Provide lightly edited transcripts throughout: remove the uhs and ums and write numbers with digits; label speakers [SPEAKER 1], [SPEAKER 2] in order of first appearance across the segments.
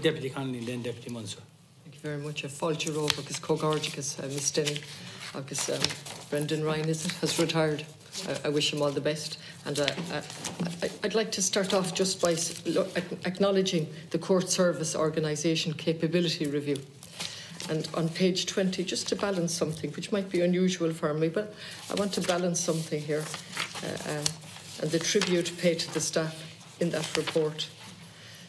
[SPEAKER 1] Deputy Connolly and then Deputy Munster.
[SPEAKER 2] Thank you very much. A fáilte ró agus cógáirdeachas Miss Denny agus Brendan Ryan has retired. I wish him all the best. And I'd like to start off just by acknowledging the Court Service Organisation Capability Review. And on page 20, just to balance something, which might be unusual for me, but I want to balance something here, and the tribute paid to the staff in that report.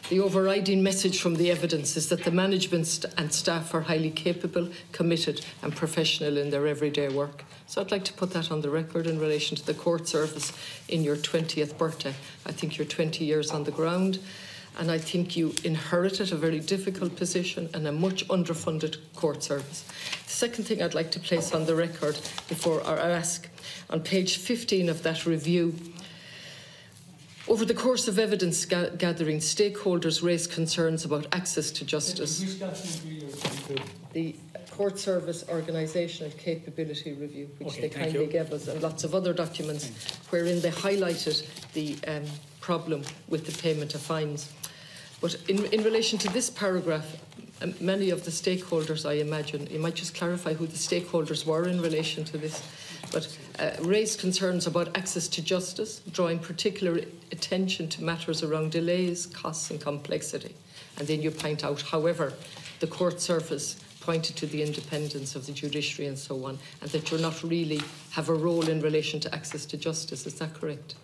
[SPEAKER 2] The overriding message from the evidence is that the management and staff are highly capable, committed and professional in their everyday work. So I'd like to put that on the record in relation to the court service in your 20th birthday. I think you're 20 years on the ground, and I think you inherited a very difficult position and a much underfunded court service. The second thing I'd like to place on the record before I ask, on page 15 of that review, over the course of evidence gathering, stakeholders raised concerns about access to justice. The Court Service Organisational Capability Review, which they kindly gave us, and lots of other documents, wherein they highlighted the problem with the payment of fines. But in relation to this paragraph, many of the stakeholders, I imagine, you might just clarify who the stakeholders were in relation to this, but raised concerns about access to justice, drawing particular attention to matters around delays, costs and complexity. And then you point out, however, the court service pointed to the independence of the judiciary and so on, and that you're not really have a role in relation to access to justice. Is that correct?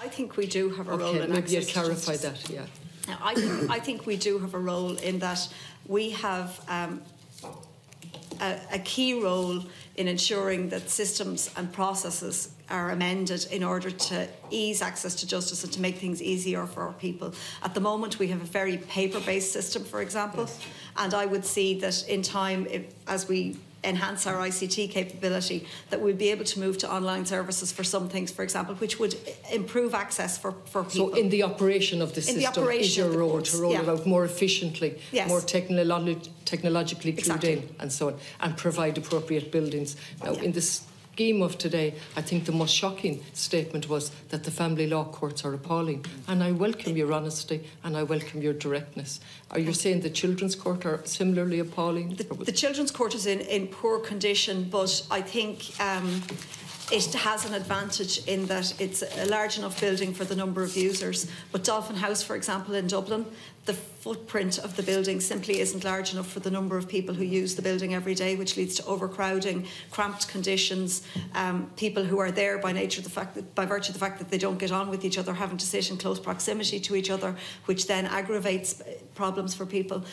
[SPEAKER 3] I think we do have a role in
[SPEAKER 2] maybe
[SPEAKER 3] access
[SPEAKER 2] you clarify
[SPEAKER 3] to justice.
[SPEAKER 2] that, yeah.
[SPEAKER 3] Now, I think we do have a role in that we have a key role in ensuring that systems and processes are amended in order to ease access to justice and to make things easier for our people. At the moment, we have a very paper-based system, for example, yes. And I would see that in time, as we enhance our ICT capability, that we'll be able to move to online services for some things, for example, which would improve access for people.
[SPEAKER 2] So in the operation of the system is your role to roll it out more efficiently,
[SPEAKER 3] yes.
[SPEAKER 2] more technologically clued in and so on, and provide appropriate buildings. Now, in the scheme of today, I think the most shocking statement was that the family law courts are appalling. And I welcome your honesty and I welcome your directness. Are you saying the Children's Court are similarly appalling?
[SPEAKER 3] The Children's Court is in poor condition, but I think it has an advantage in that it's a large enough building for the number of users. But Dolphin House, for example, in Dublin, the footprint of the building simply isn't large enough for the number of people who use the building every day, which leads to overcrowding, cramped conditions, people who are there by virtue of the fact that they don't get on with each other, having to sit in close proximity to each other, which then aggravates problems for people.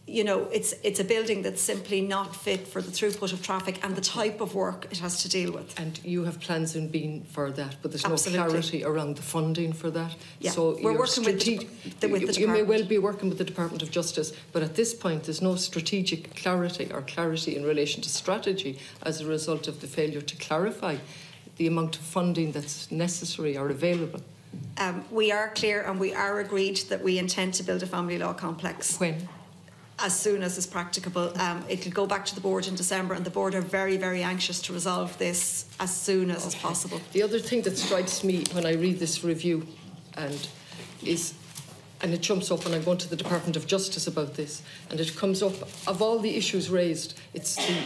[SPEAKER 3] You know, it's a building that's simply not fit for the throughput of traffic and the type of work it has to deal with.
[SPEAKER 2] And you have plans in being for that, but there's
[SPEAKER 3] Absolutely.
[SPEAKER 2] No clarity around the funding for that.
[SPEAKER 3] Yeah.
[SPEAKER 2] So
[SPEAKER 3] we're working with the department.
[SPEAKER 2] You may well be working with the Department of Justice, but at this point there's no strategic clarity or clarity in relation to strategy as a result of the failure to clarify the amount of funding that's necessary or available.
[SPEAKER 3] We are clear and we are agreed that we intend to build a family law complex.
[SPEAKER 2] When?
[SPEAKER 3] As soon as is practicable. It'll go back to the board in December, and the board are very, very anxious to resolve this as soon as is possible.
[SPEAKER 2] The other thing that strikes me when I read this review and it jumps up when I'm going to the Department of Justice about this, and it comes up, of all the issues raised, it's the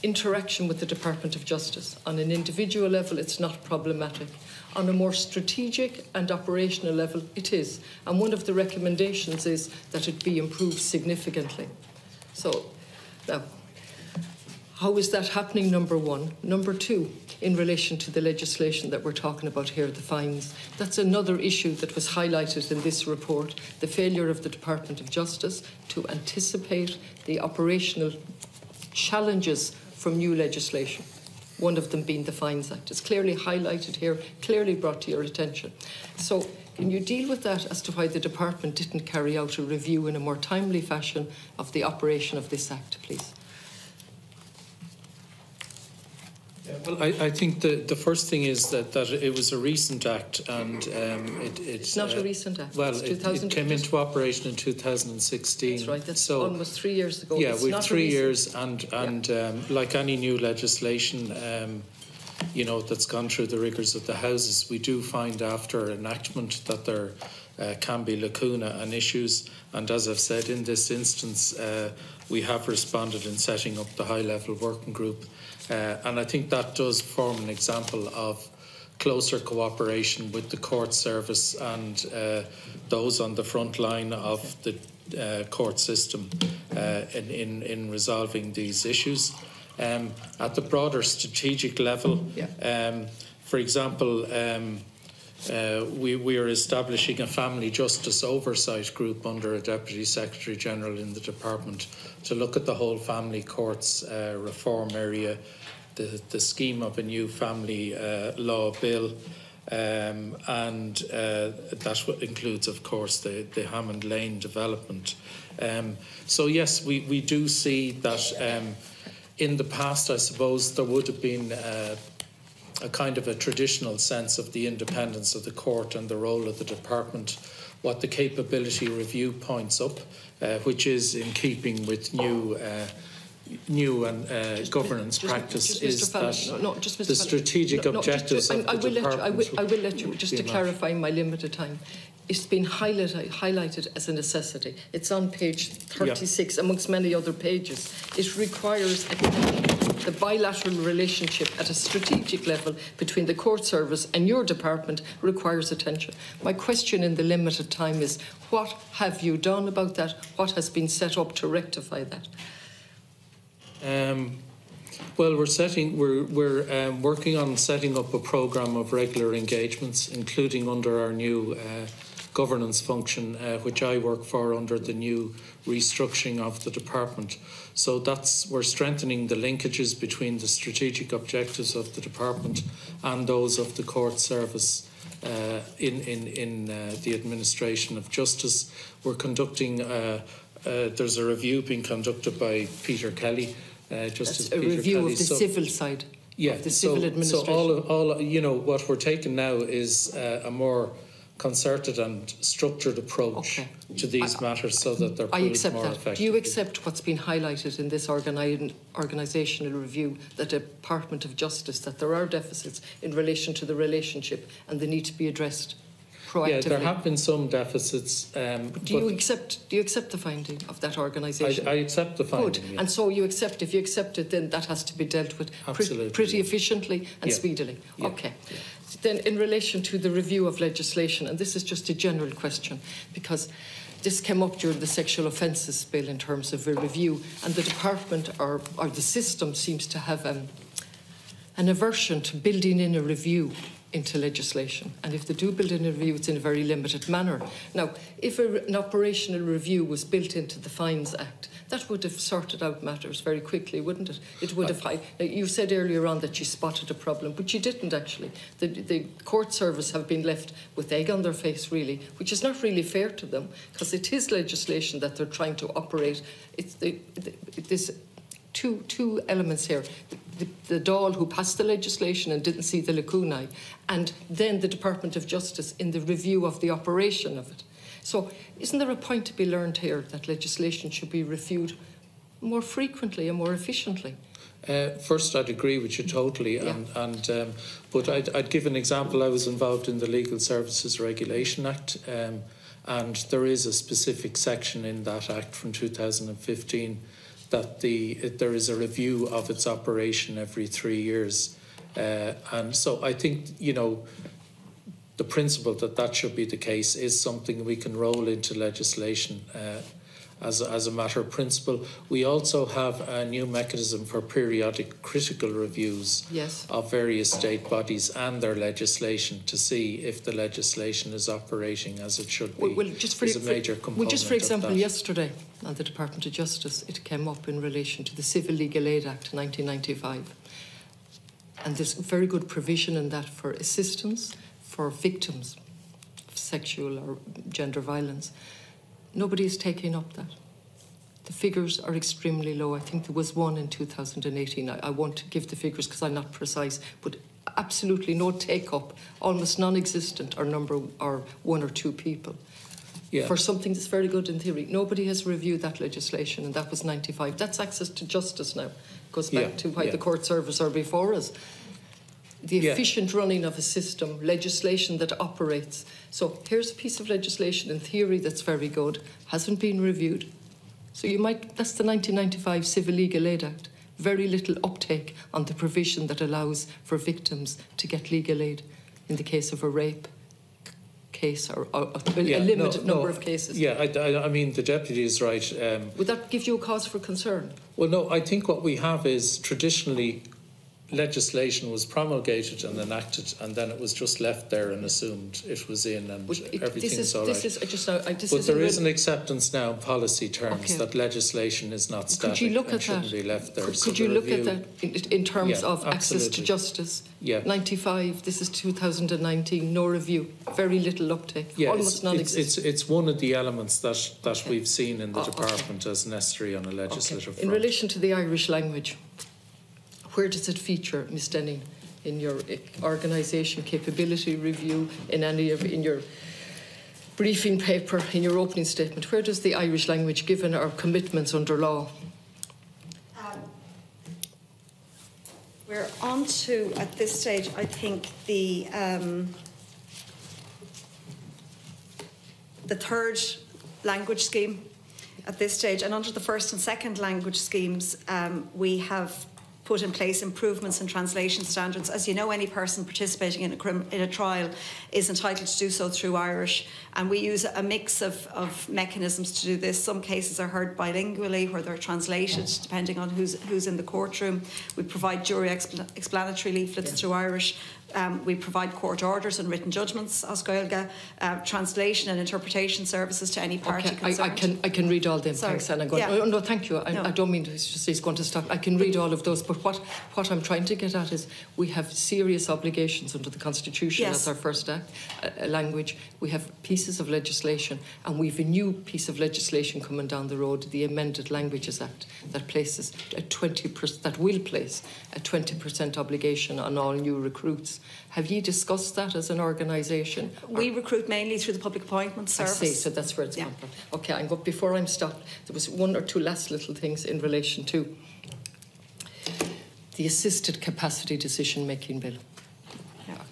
[SPEAKER 2] interaction with the Department of Justice. On an individual level, it's not problematic. On a more strategic and operational level, it is. And one of the recommendations is that it be improved significantly. So, now, how is that happening, number one? Number two, in relation to the legislation that we're talking about here, the fines, that's another issue that was highlighted in this report, the failure of the Department of Justice to anticipate the operational challenges from new legislation. One of them being the Fines Act. It's clearly highlighted here, clearly brought to your attention. So can you deal with that as to why the department didn't carry out a review in a more timely fashion of the operation of this Act, please?
[SPEAKER 4] Well, I think the first thing is that it was a recent act, and
[SPEAKER 2] it's not a recent act.
[SPEAKER 4] Well, it came into operation in 2016.
[SPEAKER 2] That's right. That's almost 3 years ago.
[SPEAKER 4] Yeah, we've 3 years, and like any new legislation, you know, that's gone through the rigours of the Houses, we do find after enactment that there can be lacuna and issues. And as I've said, in this instance, we have responded in setting up the high-level working group. And I think that does form an example of closer cooperation with the court service and those on the front line of the court system in resolving these issues. At the broader strategic level, for example, we are establishing a family justice oversight group under a Deputy Secretary General in the department to look at the whole family courts reform area, the scheme of a new family law bill, and that includes, of course, the Hammond Lane development. So yes, we do see that in the past, I suppose, there would have been a kind of a traditional sense of the independence of the court and the role of the department. What the capability review points up, which is in keeping with new governance practice, is that the strategic objectives of the department.
[SPEAKER 2] I will let you, just to clarify my limited time. It's been highlighted as a necessity. It's on page 36, amongst many other pages. It requires the bilateral relationship at a strategic level between the court service and your department requires attention. My question in the limited time is, what have you done about that? What has been set up to rectify that?
[SPEAKER 4] Well, we're working on setting up a programme of regular engagements, including under our new governance function, which I work for under the new restructuring of the department. So we're strengthening the linkages between the strategic objectives of the department and those of the court service in the administration of justice. We're conducting, there's a review being conducted by Peter Kelly. Justice
[SPEAKER 2] That's a
[SPEAKER 4] Peter
[SPEAKER 2] review
[SPEAKER 4] Kelly.
[SPEAKER 2] of the civil side, of the civil administration.
[SPEAKER 4] So all what we're taking now is a more concerted and structured approach to these matters, so that they're more effective.
[SPEAKER 2] Do you accept what's been highlighted in this organisational review, the Department of Justice, that there are deficits in relation to the relationship and they need to be addressed proactively?
[SPEAKER 4] Yeah, there have been some deficits.
[SPEAKER 2] Do you accept the finding of that organisation?
[SPEAKER 4] I accept the finding.
[SPEAKER 2] Good.
[SPEAKER 4] Yeah.
[SPEAKER 2] And so you accept. If you accept it, then that has to be dealt with pretty efficiently and speedily.
[SPEAKER 4] Yeah.
[SPEAKER 2] Okay. Yeah. Then, in relation to the review of legislation, and this is just a general question, because this came up during the sexual offences bill in terms of a review, and the department or the system seems to have an aversion to building in a review into legislation. And if they do build in a review, it's in a very limited manner. Now, if an operational review was built into the Fines Act, that would have sorted out matters very quickly, wouldn't it? It would have. You said earlier on that you spotted a problem, but you didn't actually. The court service have been left with egg on their face, really, which is not really fair to them, because it is legislation that they're trying to operate. It's this two elements here. The Dáil who passed the legislation and didn't see the lacunae, and then the Department of Justice in the review of the operation of it. So isn't there a point to be learned here that legislation should be reviewed more frequently and more efficiently?
[SPEAKER 4] First, I'd agree with you totally, but I'd give an example. I was involved in the Legal Services Regulation Act, and there is a specific section in that Act from 2015 that there is a review of its operation every 3 years. And so I think, the principle that should be the case is something we can roll into legislation as a matter of principle. We also have a new mechanism for periodic critical reviews of various state bodies and their legislation to see if the legislation is operating as it should be. Is a major component.
[SPEAKER 2] Just for example, yesterday on the Department of Justice, it came up in relation to the Civil Legal Aid Act 1995. And there's very good provision in that for assistance for victims of sexual or gender violence. Nobody is taking up that. The figures are extremely low. I think there was one in 2018. I won't give the figures because I'm not precise, but absolutely no take-up, almost non-existent, or one or two people. Yeah. For something that's very good in theory. Nobody has reviewed that legislation, and that was 95. That's access to justice now. Goes back to why the court service are before us. the efficient running of a system, legislation that operates. So here's a piece of legislation in theory that's very good, hasn't been reviewed. So that's the 1995 Civil Legal Aid Act. Very little uptake on the provision that allows for victims to get legal aid in the case of a rape case or a limited number of cases.
[SPEAKER 4] Yeah, I mean, the Deputy is right.
[SPEAKER 2] Would that give you a cause for concern?
[SPEAKER 4] Well, no, I think what we have is traditionally legislation was promulgated and enacted, and then it was just left there and assumed it was in, and everything's all right. But there is an acceptance now in policy terms that legislation is not static.
[SPEAKER 2] Could you look
[SPEAKER 4] and
[SPEAKER 2] at
[SPEAKER 4] shouldn't
[SPEAKER 2] that?
[SPEAKER 4] be left there.
[SPEAKER 2] Could you look at that in terms of access to justice?
[SPEAKER 4] Yeah.
[SPEAKER 2] 95, this is 2019, no review, very little uptake, almost non-existent.
[SPEAKER 4] It's one of the elements that we've seen in the department as necessary on a legislative front.
[SPEAKER 2] In relation to the Irish language, where does it feature, Ms. Denning, in your organisation capability review, in your briefing paper, in your opening statement? Where does the Irish language, given our commitments under law?
[SPEAKER 3] We're on to, at this stage, I think, the third language scheme at this stage. And under the first and second language schemes, we have put in place improvements in translation standards. As you know, any person participating in a trial is entitled to do so through Irish, and we use a mix of mechanisms to do this. Some cases are heard bilingually, where they're translated depending on who's in the courtroom. We provide jury explanatory leaflets through Irish. We provide court orders and written judgments, as Gaeilge, translation and interpretation services to any party concerned.
[SPEAKER 2] I can read all them.
[SPEAKER 3] Sorry.
[SPEAKER 2] Thanks, Anna. Oh, no, thank you. I don't mean to just say he's going to stop. I can read all of those, but what I'm trying to get at is we have serious obligations under the Constitution as our first act, language. We have pieces of legislation, and we've a new piece of legislation coming down the road, the Amended Languages Act, that places that will place a 20% obligation on all new recruits. Have you discussed that as an organisation?
[SPEAKER 3] We recruit mainly through the Public Appointments Service.
[SPEAKER 2] I see, so that's where it's come from. Okay, before I'm stopped, there was one or two last little things in relation to the assisted capacity decision-making bill.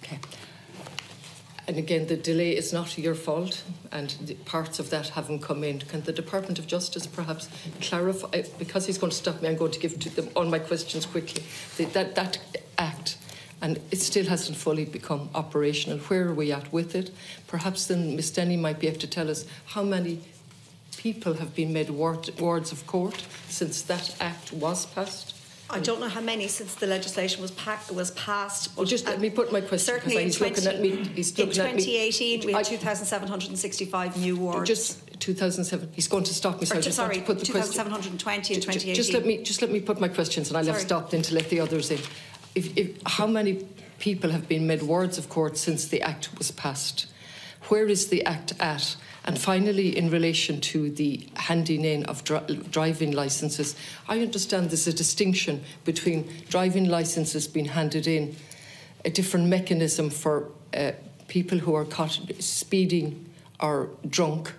[SPEAKER 2] Okay. And again, the delay is not your fault, and the parts of that haven't come in. Can the Department of Justice perhaps clarify, because he's going to stop me, I'm going to give to them all my questions quickly, that act, and it still hasn't fully become operational. Where are we at with it? Perhaps then Ms. Denny might be able to tell us how many people have been made wards of court since that act was passed.
[SPEAKER 3] I don't know how many since the legislation was passed.
[SPEAKER 2] Well, just let me put my question.
[SPEAKER 3] Certainly,
[SPEAKER 2] he's looking at me. He's looking
[SPEAKER 3] in 2018, we had 2,765 new wards.
[SPEAKER 2] Just 2007. He's going to stop me. So
[SPEAKER 3] sorry, 2,720 in 2018.
[SPEAKER 2] Just let me put my questions, and I'll have stopped in to let the others in. How many people have been made wards of court since the Act was passed? Where is the Act at? And finally, in relation to the handing in of driving licences, I understand there's a distinction between driving licences being handed in, a different mechanism for people who are caught speeding or drunk.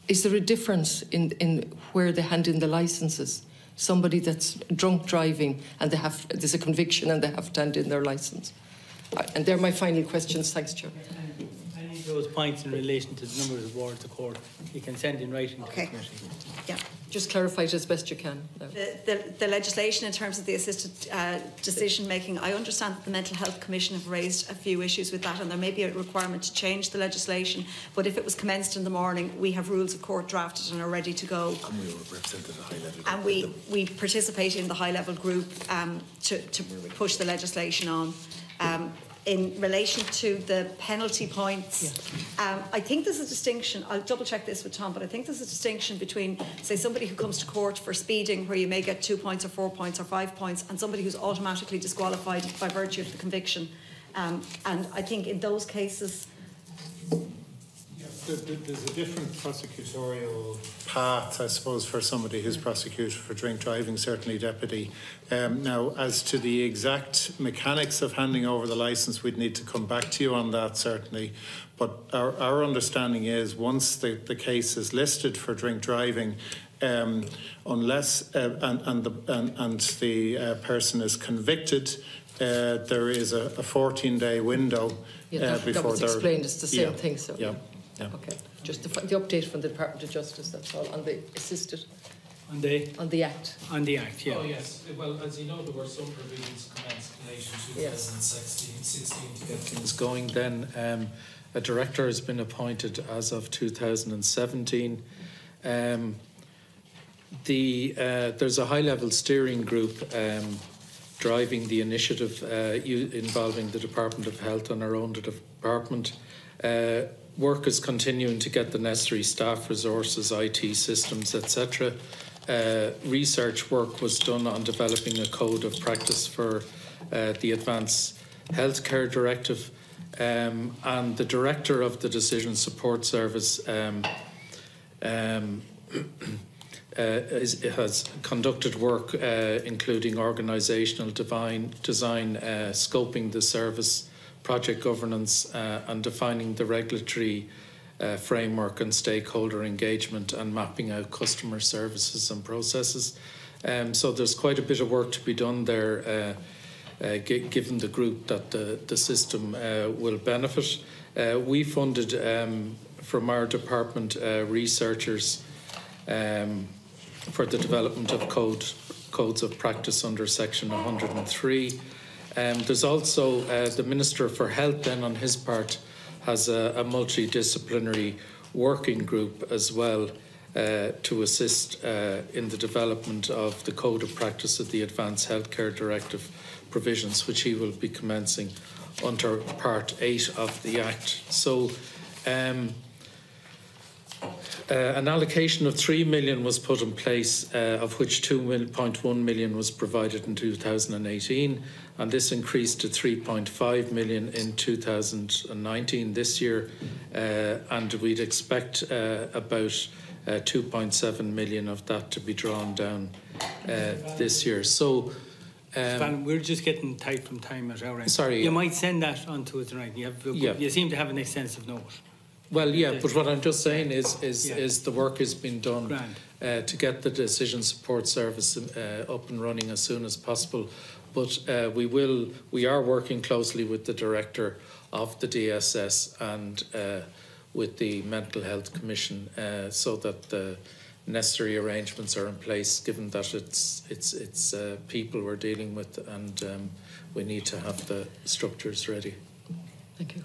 [SPEAKER 2] Is there a difference in where they hand in the licences? Somebody that's drunk driving and there's a conviction and they have to hand in their licence. And they're my final questions. Thanks, Chair.
[SPEAKER 1] Those points in relation to the number of wards of court, you can send in writing to the committee.
[SPEAKER 3] Yeah.
[SPEAKER 2] Just clarify it as best you can.
[SPEAKER 3] The legislation in terms of the assisted decision making, I understand that the Mental Health Commission have raised a few issues with that, and there may be a requirement to change the legislation, but if it was commenced in the morning, we have rules of court drafted and are ready to go.
[SPEAKER 5] And we represent at a high level.
[SPEAKER 3] And we participate in the high level group to push the legislation on. In relation to the penalty points, I think there's a distinction, I'll double check this with Tom, but I think there's a distinction between, say, somebody who comes to court for speeding, where you may get 2 points or 4 points or 5 points, and somebody who's automatically disqualified by virtue of the conviction. And I think in those cases,
[SPEAKER 5] there's a different prosecutorial path, I suppose, for somebody who's prosecuted for drink driving, certainly deputy. Now, as to the exact mechanics of handing over the licence, we'd need to come back to you on that, certainly. But our understanding is once the case is listed for drink driving, unless the person is convicted, there is a 14-day window
[SPEAKER 2] that
[SPEAKER 5] before
[SPEAKER 2] was
[SPEAKER 5] they're...
[SPEAKER 2] explained. It's the same thing. So
[SPEAKER 5] Yeah.
[SPEAKER 2] Okay. Just the update from the Department of Justice. That's all on the assisted.
[SPEAKER 1] On the
[SPEAKER 2] Act.
[SPEAKER 1] On the Act, yeah.
[SPEAKER 4] Oh yes, well as you know there were some provisions commenced in relation to 2016 to get things going. Then a director has been appointed as of 2017. There's a high-level steering group driving the initiative involving the Department of Health and our own department. Work is continuing to get the necessary staff resources, IT systems, etc. Research work was done on developing a code of practice for the Advanced Healthcare Directive, and the director of the Decision Support Service has conducted work including organisational design, scoping the service, project governance, and defining the regulatory framework and stakeholder engagement, and mapping out customer services and processes. So there's quite a bit of work to be done there, given the group that the system will benefit. We funded from our department researchers for the development of codes of practice under Section 103. There's also the Minister for Health then on his part has a multidisciplinary working group as well to assist in the development of the code of practice of the Advanced Healthcare Directive provisions, which he will be commencing under Part 8 of the Act. So an allocation of 3 million was put in place, of which 2.1 million was provided in 2018, and this increased to 3.5 million in 2019 this year, and we'd expect about 2.7 million of that to be drawn down this year. So
[SPEAKER 1] we're just getting tight from time at our end.
[SPEAKER 4] Sorry.
[SPEAKER 1] You might send that on to us tonight. You seem to have an extensive note.
[SPEAKER 4] Well, yeah, but what I'm just saying is the work has been done to get the decision support service up and running as soon as possible. But we are working closely with the director of the DSS and with the Mental Health Commission so that the necessary arrangements are in place, given that it's people we're dealing with, and we need to have the structures ready.
[SPEAKER 2] Thank you.